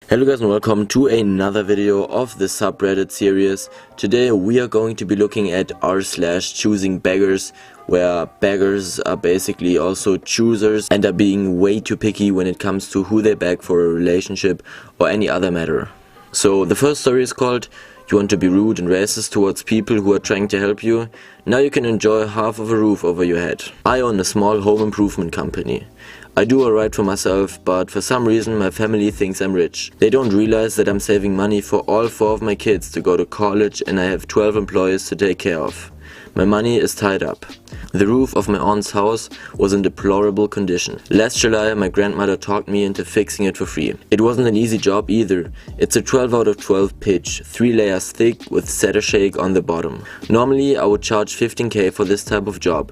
Hello guys and welcome to another video of the subreddit series. Today we are going to be looking at r/ChoosingBeggars, where beggars are basically also choosers and are being way too picky when it comes to who they beg for a relationship or any other matter. So the first story is called "You want to be rude and racist towards people who are trying to help you? Now you can enjoy half of a roof over your head. I own a small home improvement company. I do alright for myself, but for some reason my family thinks I'm rich. They don't realize that I'm saving money for all 4 of my kids to go to college and I have 12 employees to take care of. My money is tied up. The roof of my aunt's house was in deplorable condition. Last July my grandmother talked me into fixing it for free. It wasn't an easy job either. It's a 12 out of 12 pitch, 3 layers thick with cedar shake on the bottom. Normally I would charge 15k for this type of job,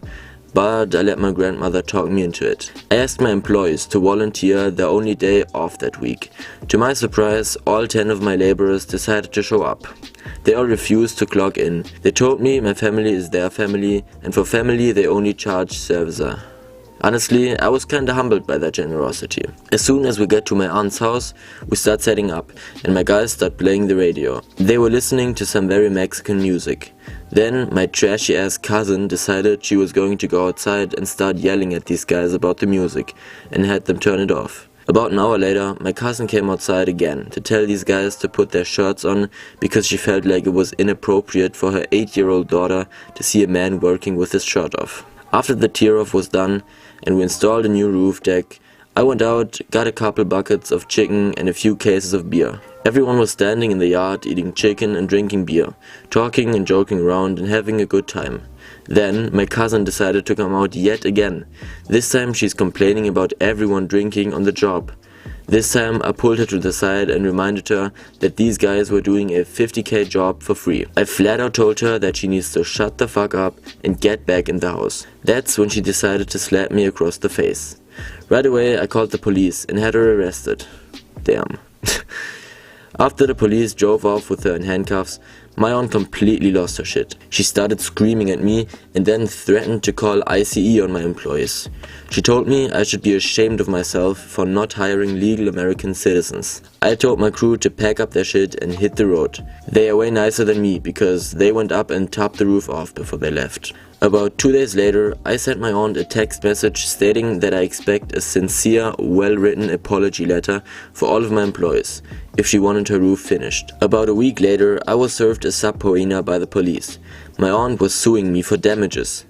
but I let my grandmother talk me into it. I asked my employees to volunteer their only day off that week. To my surprise, all 10 of my laborers decided to show up. They all refused to clock in. They told me my family is their family, and for family they only charge servicer. Honestly, I was kinda humbled by their generosity. As soon as we get to my aunt's house, we start setting up, and my guys start playing the radio. They were listening to some very Mexican music. Then my trashy ass cousin decided she was going to go outside and start yelling at these guys about the music, and had them turn it off. About an hour later, my cousin came outside again to tell these guys to put their shirts on because she felt like it was inappropriate for her 8-year-old daughter to see a man working with his shirt off. After the tear-off was done and we installed a new roof deck, I went out, got a couple buckets of chicken and a few cases of beer. Everyone was standing in the yard eating chicken and drinking beer, talking and joking around and having a good time. Then my cousin decided to come out yet again. This time she's complaining about everyone drinking on the job. This time I pulled her to the side and reminded her that these guys were doing a 50k job for free. I flat out told her that she needs to shut the fuck up and get back in the house. That's when she decided to slap me across the face. Right away I called the police and had her arrested. Damn. After the police drove off with her in handcuffs, my aunt completely lost her shit. She started screaming at me and then threatened to call ICE on my employees. She told me I should be ashamed of myself for not hiring legal American citizens. I told my crew to pack up their shit and hit the road. They are way nicer than me because they went up and topped the roof off before they left. About 2 days later, I sent my aunt a text message stating that I expect a sincere, well-written apology letter for all of my employees, if she wanted her roof finished. About a week later, I was served a subpoena by the police. My aunt was suing me for damages.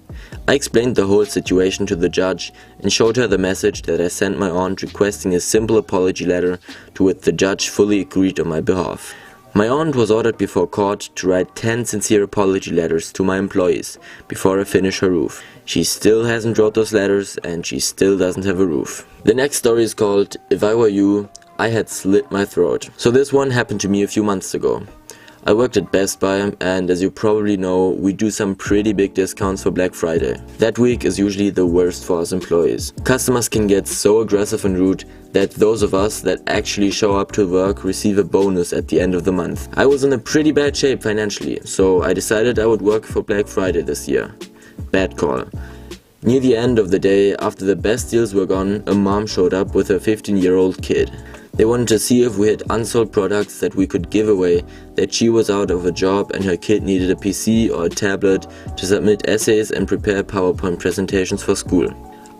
I explained the whole situation to the judge and showed her the message that I sent my aunt requesting a simple apology letter, to which the judge fully agreed on my behalf. My aunt was ordered before court to write 10 sincere apology letters to my employees before I finish her roof. She still hasn't wrote those letters and she still doesn't have a roof. The next story is called "If I Were You, I Had Slit My Throat." So this one happened to me a few months ago. I worked at Best Buy and as you probably know, we do some pretty big discounts for Black Friday. That week is usually the worst for us employees. Customers can get so aggressive and rude that those of us that actually show up to work receive a bonus at the end of the month. I was in a pretty bad shape financially, so I decided I would work for Black Friday this year. Bad call. Near the end of the day, after the best deals were gone, a mom showed up with her 15-year-old kid. They wanted to see if we had unsold products that we could give away, that she was out of a job and her kid needed a PC or a tablet to submit essays and prepare PowerPoint presentations for school.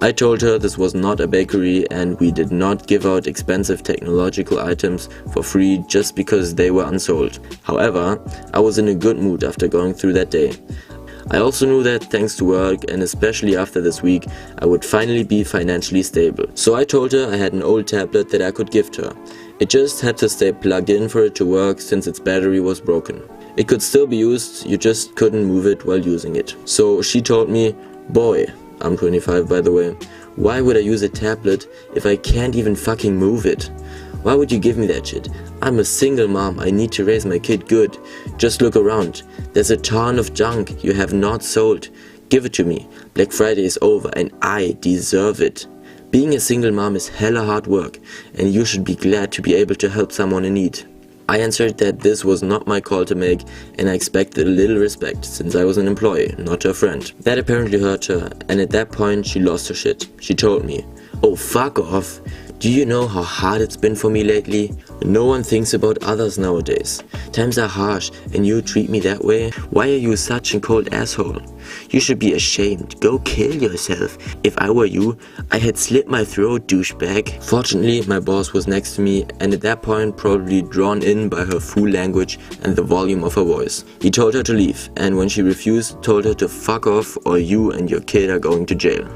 I told her this was not a bakery and we did not give out expensive technological items for free just because they were unsold. However, I was in a good mood after going through that day. I also knew that thanks to work and especially after this week, I would finally be financially stable. So I told her I had an old tablet that I could gift her. It just had to stay plugged in for it to work since its battery was broken. It could still be used, you just couldn't move it while using it. So she told me, "Boy," I'm 25 by the way, "why would I use a tablet if I can't even fucking move it? Why would you give me that shit? I'm a single mom, I need to raise my kid good. Just look around. There's a ton of junk you have not sold. Give it to me. Black Friday is over and I deserve it. Being a single mom is hella hard work and you should be glad to be able to help someone in need." I answered that this was not my call to make and I expected a little respect since I was an employee, not her friend. That apparently hurt her and at that point she lost her shit. She told me, "Oh, fuck off. Do you know how hard it's been for me lately? No one thinks about others nowadays. Times are harsh and you treat me that way? Why are you such a cold asshole? You should be ashamed. Go kill yourself. If I were you, I had slit my throat, douchebag. Fortunately, my boss was next to me and at that point probably drawn in by her fool language and the volume of her voice. He told her to leave, and when she refused, told her to fuck off or you and your kid are going to jail.